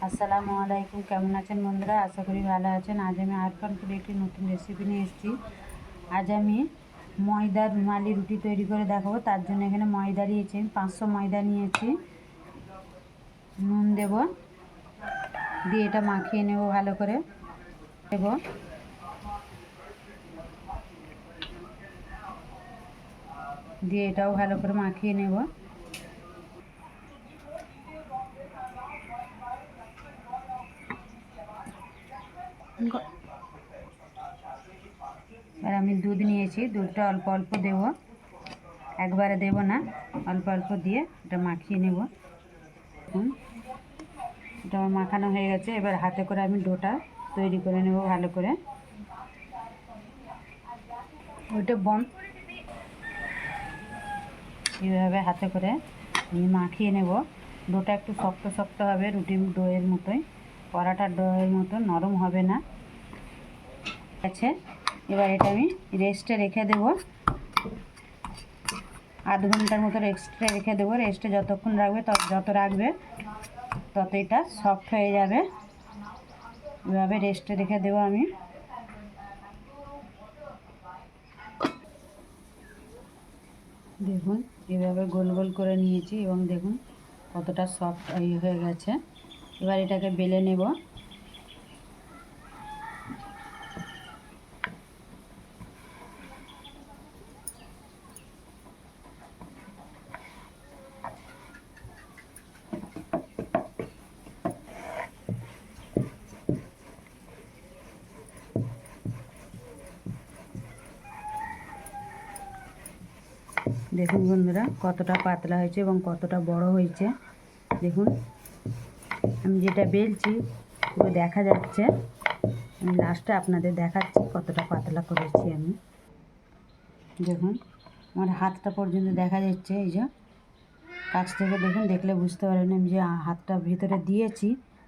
আসসালামু আলাইকুম। কেমন আছেন বন্ধুরা? আশা করি ভালো আছেন। আজ আমি আরফান করে একটি নতুন রেসিপি নিয়ে এসেছি। আজ আমি ময়দার রুমালি রুটি তৈরি করে দেখাবো। তার জন্য এখানে ময়দা নিয়েছি, 500 ময়দা নিয়েছি। নুন দেব, দিয়ে এটা মাখিয়ে নেব ভালো করে। দেব দিয়ে এটাও ভালো করে মাখিয়ে নেব। আর আমি দুধ নিয়েছি, দুধটা অল্প অল্প দেব, একবারে দেব না, অল্প অল্প দিয়ে এটা মাখিয়ে নেব। এটা আমার মাখানো হয়ে গেছে। এবার হাতে করে আমি ডোটা তৈরি করে নেব ভালো করে। ওইটা এইভাবে হাতে করে আমি মাখিয়ে নেব। ডোটা একটু শক্ত শক্ত হবে, রুটির ডোয়ের মতোই, পরাটার ডোয়ের মতো নরম হবে না। আছে, এবার এটা আমি রেস্টে রেখে দেব, আধ ঘন্টার মতো রেস্টে রেখে দেবো। রেস্টে যতক্ষণ রাখবে যত রাখবে তত এটা সফট হয়ে যাবে। এভাবে রেস্টে রেখে দেবো আমি। দেখুন এভাবে গোল গোল করে নিয়েছি এবং দেখুন কতটা সফট হয়ে গেছে। এবার এটাকে বেলে নেব। দেখুন বন্ধুরা কতটা পাতলা হয়েছে এবং কতটা বড় হয়েছে। দেখুন আমি যেটা বেলছি পুরো দেখা যাচ্ছে। আমি লাস্টে আপনাদের দেখাচ্ছি কতটা পাতলা করেছি আমি। দেখুন আমার হাতটা পর্যন্ত দেখা যাচ্ছে। এই যে কাছ থেকে দেখুন, দেখলে বুঝতে পারেন আমি যে হাতটা ভিতরে দিয়েছি।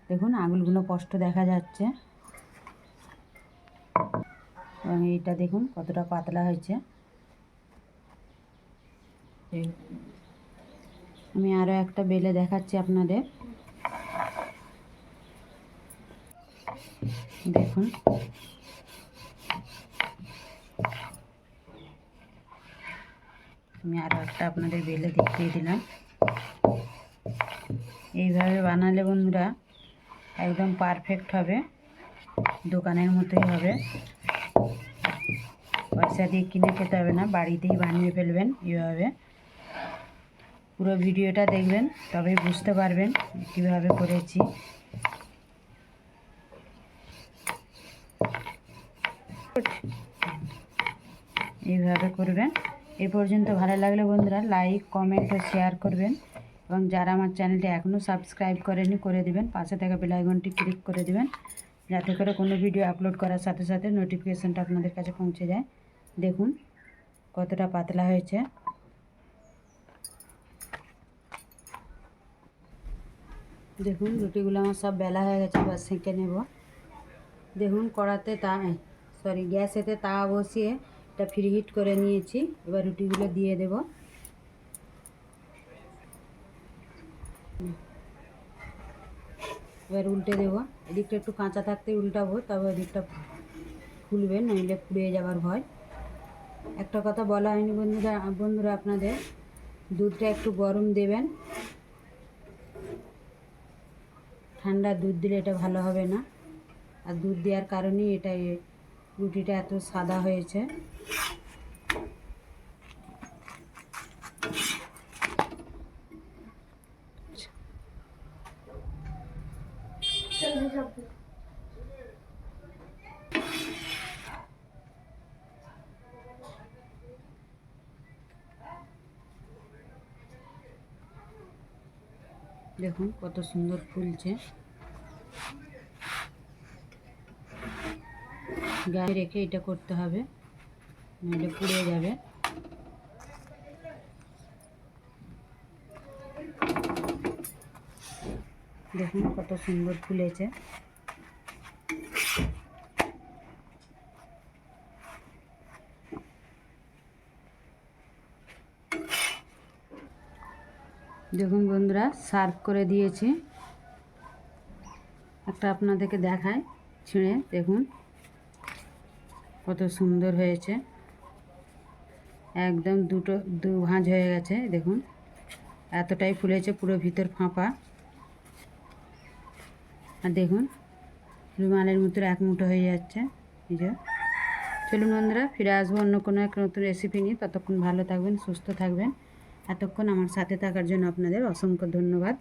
দেখুন আঙুলগুলো স্পষ্ট দেখা যাচ্ছে এবং এইটা দেখুন কতটা পাতলা হয়েছে। আমি আরও একটা বেলে দেখাচ্ছি আপনাদের। দেখুন আমি আরও একটা আপনাদের বেলে দেখিয়ে দিলাম। এইভাবে বানালে বন্ধুরা একদম পারফেক্ট হবে, দোকানের মতোই হবে। পয়সা দিয়ে কিনে খেতে হবে না, বাড়িতেই বানিয়ে ফেলবেন এইভাবে। পুরো ভিডিওটা দেখবেন তবেই বুঝতে পারবেন কীভাবে করেছি। এইভাবে করবেন। এ পর্যন্ত ভালো লাগলে বন্ধুরা লাইক কমেন্ট ও শেয়ার করবেন এবং যারা আমার চ্যানেলটি এখনও সাবস্ক্রাইব করেনি করে দিবেন। পাশে থাকা বেল আইকনটি ক্লিক করে দিবেন যাতে করে কোনো ভিডিও আপলোড করার সাথে সাথে নোটিফিকেশানটা আপনাদের কাছে পৌঁছে যায়। দেখুন কতটা পাতলা হয়েছে। দেখুন রুটিগুলো আমার সব বেলা হয়ে গেছে, এবার সেঁকে নেব। দেখুন কড়াতে গ্যাসেতে তাওয়া বসিয়ে এটা ফ্রিহিট করে নিয়েছি। এবার রুটিগুলো দিয়ে দেব। এবার উল্টে দেব। এদিকটা একটু কাঁচা থাকতে উল্টাবো, তবে এদিকটা ফুলবে, নইলে পুড়িয়ে যাবার ভয়। একটা কথা বলা হয়নি বন্ধুরা আপনাদের, দুধটা একটু গরম দেবেন। ঠান্ডা দুধ দিলে এটা ভালো হবে না, আর দুধ দেওয়ার কারণেই এটা রুটিটা এত সাদা হয়েছে। দেখুন কত সুন্দর ফুলছে। গায়ে রেখে এটা করতে হবে, নইলে পুড়ে যাবে। দেখুন কত সুন্দর ফুলেছে। দেখুন বন্ধুরা সার্ভ করে দিয়েছি। একটা আপনাদেরকে দেখায় ছিঁড়ে, দেখুন কত সুন্দর হয়েছে, একদম দু ভাঁজ হয়ে গেছে। দেখুন এতটাই ফুলেছে, পুরো ভিতর ফাঁপা। আর দেখুন রুমালের মতো এক মুঠো হয়ে যাচ্ছে। এই যে, চলুন বন্ধুরা, ফিরে আসবো অন্য কোনো এক নতুন রেসিপি নিয়ে। ততক্ষণ ভালো থাকবেন, সুস্থ থাকবেন। এতক্ষণ আমার সাথে থাকার জন্য আপনাদের অসংখ্য ধন্যবাদ।